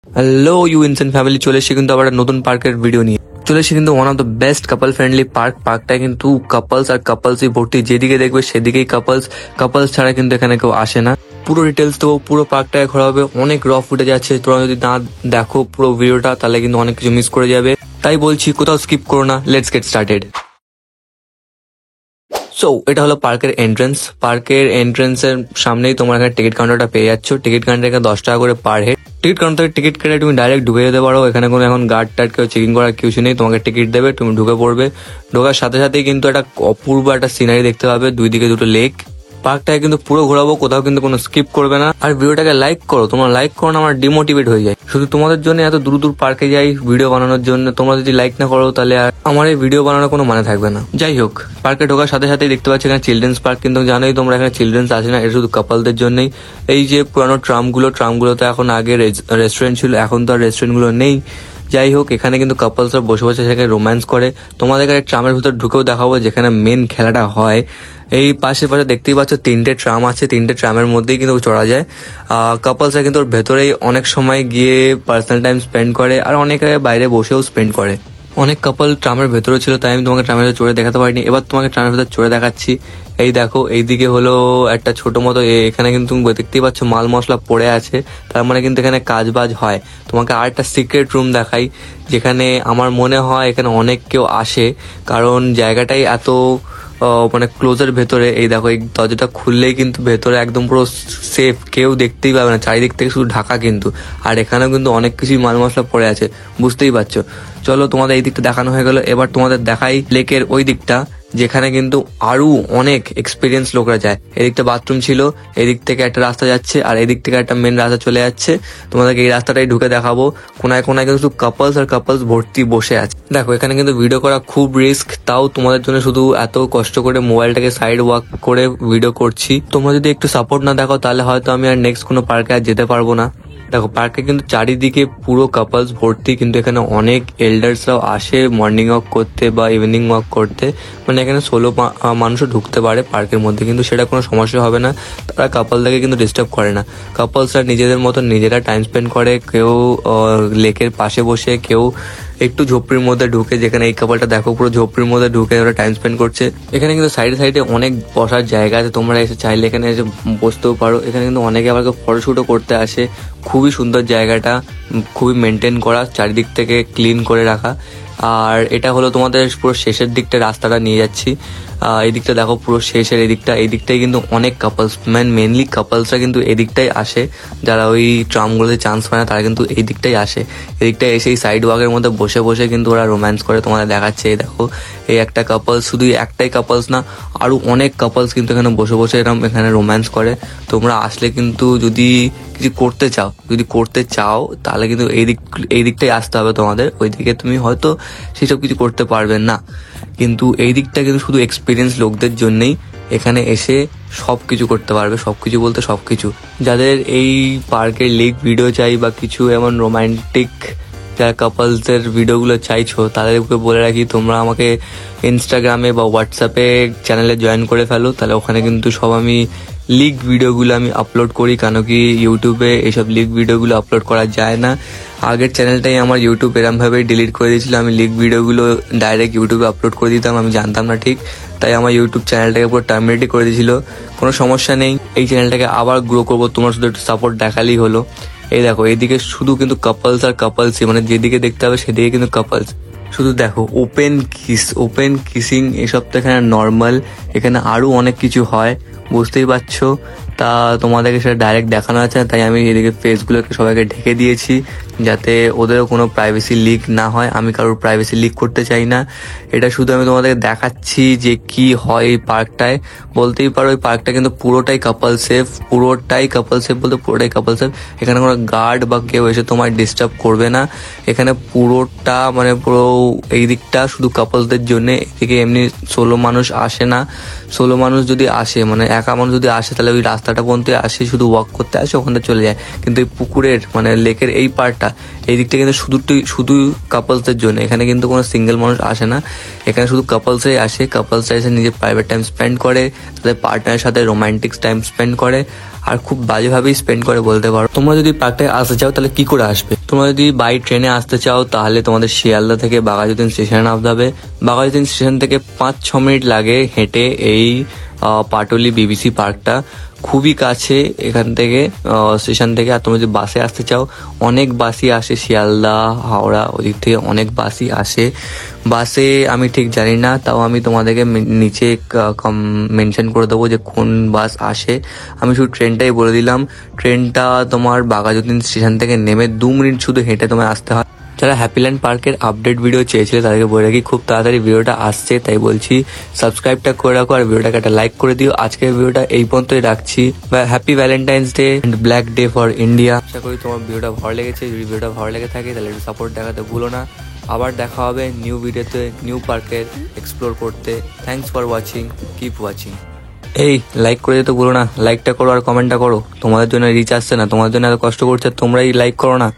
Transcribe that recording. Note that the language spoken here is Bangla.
হ্যালো ইউ ইনসেন ফ্যামিলি, চলে এসে কিন্তু আবার একটা নতুন পার্কের ভিডিও নিয়ে চলে এসে কিন্তু one of the best couple friendly পার্কটা কিন্তু কাপলস আর কাপলসই ভর্তি। যেদিকে দেখবে সেদিকেই কাপলস ছাড়া কিন্তু এখানে কেউ আসে না। পুরো ডিটেলস তো পুরো পার্কটায় ঘোরা হবে, অনেক র ফুটেজ আছে। তোমরা যদি না দেখো পুরো ভিডিওটা তাহলে কিন্তু অনেক কিছু মিস করে যাবে। তাই বলছি কোথাও স্কিপ করো না, লেটস গেট স্টার্টেড। সো এটা হলো পার্কের এন্ট্রেন্সের সামনেই তোমার এখানে টিকিট কাউন্টারটা পেয়ে যাচ্ছ। টিকিট কাউন্টার এখানে 10 টাকা করে পার হেড। টিকিট কাউন্টার থেকে টিকিট কেটে তুমি ডাইরেক্ট ঢুকে যেতে পারো। এখানে কোনো এখন গার্ড টার্ড কেউ চেকিং করার কিছু নেই, তোমাকে টিকিট দেবে, তুমি ঢুকে পড়বে। ঢোকার সাথে সাথেই কিন্তু একটা অপূর্ব একটা সিনারি দেখতে পাবে, দুই দিকে দুটো লেক। পার্কটাকে কিন্তু পুরো ঘোরাবো, কোথাও কিন্তু কোনো স্কিপ করবে না। আর ভিডিওটাকে লাইক করো, তোমরা লাইক করো না আমার ডিমোটিভেট হয়ে যায়। শুধু তোমাদের জন্য এত দূর দূর পার্কে যাই ভিডিও বানানোর জন্য, তোমরা যদি লাইক না করো তাহলে আর আমার এই ভিডিও বানানোর কোনো মানে থাকবে না। যাই হোক, পার্কে ঢোকার সাথে সাথেই দেখতে পাচ্ছি এখানে চিলড্রেন্স পার্ক, কিন্তু জানোই তোমরা এখানে চিলড্রেন্স আছে না, এটা শুধু কাপলদের জন্যই। এই যে পুরানো ট্রামগুলোতে এখন আগে রেস্টুরেন্ট ছিল, এখন তো আর রেস্টুরেন্টগুলো নেই। যাই হোক, এখানে কিন্তু কাপলসরা বসে বসে সেখানে রোম্যান্স করে। তোমাদের এখানে ট্রামের ভিতর ঢুকেও দেখাবো যেখানে মেন খেলাটা হয়। এই পাশে দেখতেই পাচ্ছ 3টে ট্রাম আছে, 3টে ট্রামের মধ্যেই কিন্তু চড়া যায়। কাপলসরা কিন্তু ওর ভেতরেই অনেক সময় গিয়ে পার্সোনাল টাইম স্পেন্ড করে, আর অনেকে বাইরে বসেও স্পেন্ড করে। অনেক কাপল ট্রামের ভেতরে ছিল, তাই আমি তোমাকে ট্রামের ভেতরে চড়ে দেখাতে পারিনি। এবার তোমাকে ট্রামের ভেতরে চড়ে দেখাচ্ছি। এই দেখো, এইদিকে হলো একটা ছোট মতো এখানে কিন্তু তুমি দেখতেই পাচ্ছ মাল মশলা পড়ে আছে, তার মানে কিন্তু এখানে কাজ বাজ হয়। তোমাকে আর একটা সিক্রেট রুম দেখাই, যেখানে আমার মনে হয় এখানে অনেক কেউ আসে, কারণ জায়গাটাই এত মানে ক্লোজের ভেতরে। এই দেখো, এই দরজাটা খুললেই কিন্তু ভেতরে একদম পুরো সেফ, কেউ দেখতেই পাবে না, চারিদিক থেকে শুধু ঢাকা কিন্তু। আর এখানেও কিন্তু অনেক কিছুই মাল মশলা পড়ে আছে, বুঝতেই পারছো। চলো, তোমাদের এই দিকটা দেখানো হয়ে গেল, এবার তোমাদের দেখাই লেকের ওই দিকটা, যেখানে কিন্তু আরো অনেক এক্সপিরিয়েন্স লোকরা যায়। এদিকটা বাথরুম ছিল, এদিক থেকে একটা রাস্তা যাচ্ছে, আর এদিক থেকে একটা মেন রাস্তা চলে যাচ্ছে। তোমাদেরকে এই রাস্তাটাই ঢুকে দেখাবো। কোনায় কোনায় কিন্তু কাপলস ভর্তি বসে আছে। দেখো, এখানে কিন্তু ভিডিও করা খুব রিস্ক, তাও তোমাদের জন্য শুধু এত কষ্ট করে মোবাইলটাকে সাইড ওয়াক করে ভিডিও করছি। তোমরা যদি একটু সাপোর্ট না দেখো তাহলে হয়তো আমি আর নেক্সট কোনো পার্কে আর যেতে পারবো না। দেখো, পার্কে কিন্তু চারিদিকে পুরো কাপলস ভর্তি, কিন্তু এখানে অনেক এল্ডার্সরাও আসে মর্নিং ওয়াক করতে বা ইভিনিং ওয়াক করতে। মানে এখানে 16 মানুষও ঢুকতে পারে পার্কের মধ্যে, কিন্তু সেটা কোনো সমস্যা হবে না। তারা কাপলদেরকে কিন্তু ডিস্টার্ব করে না। কাপলসরা নিজেদের মতো নিজেরা টাইম স্পেন্ড করে, কেউ লেকের পাশে বসে, কেউ একটু ঝোপড়ির মধ্যে ঢুকে, যেখানে এই কাপলটা দেখো পুরো ঝোপড়ির মধ্যে ঢুকে ওরা টাইম স্পেন্ড করছে। এখানে কিন্তু সাইডে সাইডে অনেক বসার জায়গা আছে, তোমরা এসে চাইলে এখানে এসে বসতেও পারো। এখানে কিন্তু অনেকে আবার ফটোশুটও করতে আসে। খুবই সুন্দর জায়গাটা, খুবই মেনটেন করা, চারিদিক থেকে ক্লিন করে রাখা। আর এটা হলো তোমাদের পুরো শেষের দিকটা রাস্তাটা নিয়ে যাচ্ছি। এই দিকটা দেখো পুরো শেষের এই দিকটাই কিন্তু অনেক কাপলস, মেনলি কাপলসরা কিন্তু এই দিকটাই আসে। যারা ওই ট্রামগুলোতে চান্স পায় না তারা কিন্তু এই দিকটাই আসে। এদিকটাই এসে এই সাইড ওয়াকের মধ্যে বসে বসে কিন্তু ওরা রোম্যান্স করে, তোমাদের দেখাচ্ছে। এই দেখো, এই একটা কাপলস, শুধু একটাই কাপলস না, আরো অনেক কাপলস কিন্তু এখানে বসে বসে এখানে রোম্যান্স করে। তোমরা আসলে কিন্তু যদি কিছু করতে চাও তাহলে কিন্তু এই দিকটাই আসতে হবে তোমাদের। ওইদিকে তুমি হয়তো সেসব কিছু করতে পারবে না, কিন্তু এই দিকটা কিন্তু শুধু এক্সপিরিয়েন্স লোকদের জন্যই। এখানে এসে সবকিছু করতে পারবে, সবকিছু বলতে সবকিছু। যাদের এই পার্কের লেক ভিডিও চাই বা কিছু এমন রোমান্টিক যারা কাপলসের ভিডিওগুলো চাইছো, তাদেরকে বলে রাখি তোমরা আমাকে ইনস্টাগ্রামে বা হোয়াটসঅ্যাপে চ্যানেলে জয়েন করে ফেলো, তাহলে ওখানে কিন্তু সব আমি লিগ ভিডিওগুলো আমি আপলোড করি। কেন কি ইউটিউবে এইসব লিগ ভিডিওগুলো আপলোড করা যায় না। আগের চ্যানেলটাই আমার ইউটিউব এরমভাবে ডিলিট করে দিয়েছিল, আমি লিগ ভিডিওগুলো ডাইরেক্ট ইউটিউবে আপলোড করে দিতাম, আমি জানতাম না ঠিক, তাই আমার ইউটিউব চ্যানেলটাকে পুরো টার্মিনেটই করে দিয়েছিল। কোনো সমস্যা নেই, এই চ্যানেলটাকে আবার গ্রো করবো, তোমার শুধু একটু সাপোর্ট দেখালেই হলো। এই দেখো, এইদিকে শুধু কিন্তু কাপলস আর কাপলসই, মানে যেদিকে দেখতে হবে সেদিকে কিন্তু কাপলস। শুধু দেখো, ওপেন কিসিং এসব তো এখানে নর্মাল, এখানে আরো অনেক কিছু হয়, বুঝতেই পারছো। তা তোমাদেরকে সেটা ডাইরেক্ট দেখানো আছে না, তাই আমি এদিকে ফেসগুলোকে সবাইকে ঢেকে দিয়েছি, যাতে ওদেরও কোনো প্রাইভেসি লিক না হয়। আমি কারোর প্রাইভেসি লিক করতে চাই না। এটা শুধু আমি তোমাদেরকে দেখাচ্ছি যে কি হয় এই পার্কটায়। বলতেই পারো এই পার্কটা কিন্তু পুরোটাই কাপল সেফ বলতে পুরোটাই কাপল সেফ। এখানে কোনো গার্ড বা কেউ এসে তোমায় ডিস্টার্ব করবে না। এখানে পুরোটা মানে পুরো এই দিকটা শুধু কাপলসদের জন্য। এদিকে এমনি 16 মানুষ আসে না। 16 মানুষ যদি আসে, মানে একা মানুষ যদি আসে, তাহলে ওই রাস্তাটা পর্যন্ত আসে, শুধু ওয়াক করতে আসে, ওখানে চলে যায়। কিন্তু এই পুকুরের মানে লেকের এই পার্টটা, এই দিকটা কিন্তু শুধু কাপলসদের জন্য। এখানে কিন্তু কোনো সিঙ্গেল মানুষ আসে না, এখানে শুধু কাপলসরাই আসে। কাপলসরা এসে নিজের প্রাইভেট টাইম স্পেন্ড করে, তাদের পার্টনারের সাথে রোমান্টিক টাইম স্পেন্ড করে, আর খুব বাজেভাবেই স্পেন্ড করে বলতে পারো। তোমরা যদি পার্কটায় আসতে চাও তাহলে কি করে আসবে? তোমরা যদি বাই ট্রেনে আসতে চাও তাহলে তোমাদের শিয়ালদা থেকে বাঘাযতীন স্টেশনে নামতে হবে। বাঘাযতীন স্টেশন থেকে 5-6 মিনিট লাগে হেঁটে এই পাটুলি বিবিসি পার্কটা, খুবই কাছে এখান থেকে স্টেশন থেকে। আর তোমরা যদি বাসে আসতে চাও, অনেক বাসই আসে শিয়ালদা হাওড়া ওদিক থেকে অনেক বাসই আসে। বাসে আমি ঠিক জানি না, তাও আমি তোমাদেরকে নিচে মেনশন করে দেবো যে কোন বাস আসে। আমি শুধু ট্রেনটাই বলে দিলাম। ট্রেনটা তোমার বাঘাযতীন স্টেশন থেকে নেমে 2 মিনিট শুধু হেঁটে তোমায় আসতে হয়। যারা হ্যাপিল্যান্ড পার্কের আপডেট ভিডিও চেয়েছিলে তাদেরকে বলে রাখি খুব তাড়াতাড়ি ভিডিওটা আসছে, তাই বলছি সাবস্ক্রাইবটা করে রাখো আর ভিডিওটাকে একটা লাইক করে দিও। আজকের ভিডিওটা এই পর্যন্তই রাখছি। Happy valentine's day and black day for India. আশা করি তোমার ভিডিওটা ভালো লেগেছে। যদি ভিডিওটা ভালো লেগে থাকে তাহলে একটু সাপোর্ট দেখাতে ভুলো না। আবার দেখা হবে নিউ ভিডিওতে, নিউ পার্কের এক্সপ্লোর করতে। Thanks for watching, keep watching. এই লাইক করে দিতে ভুলো না, লাইকটা করো আর কমেন্টটা করো। তোমাদের জন্য রিচ আসছে না, তোমাদের জন্য এত কষ্ট করছে, তোমরাই লাইক করো না।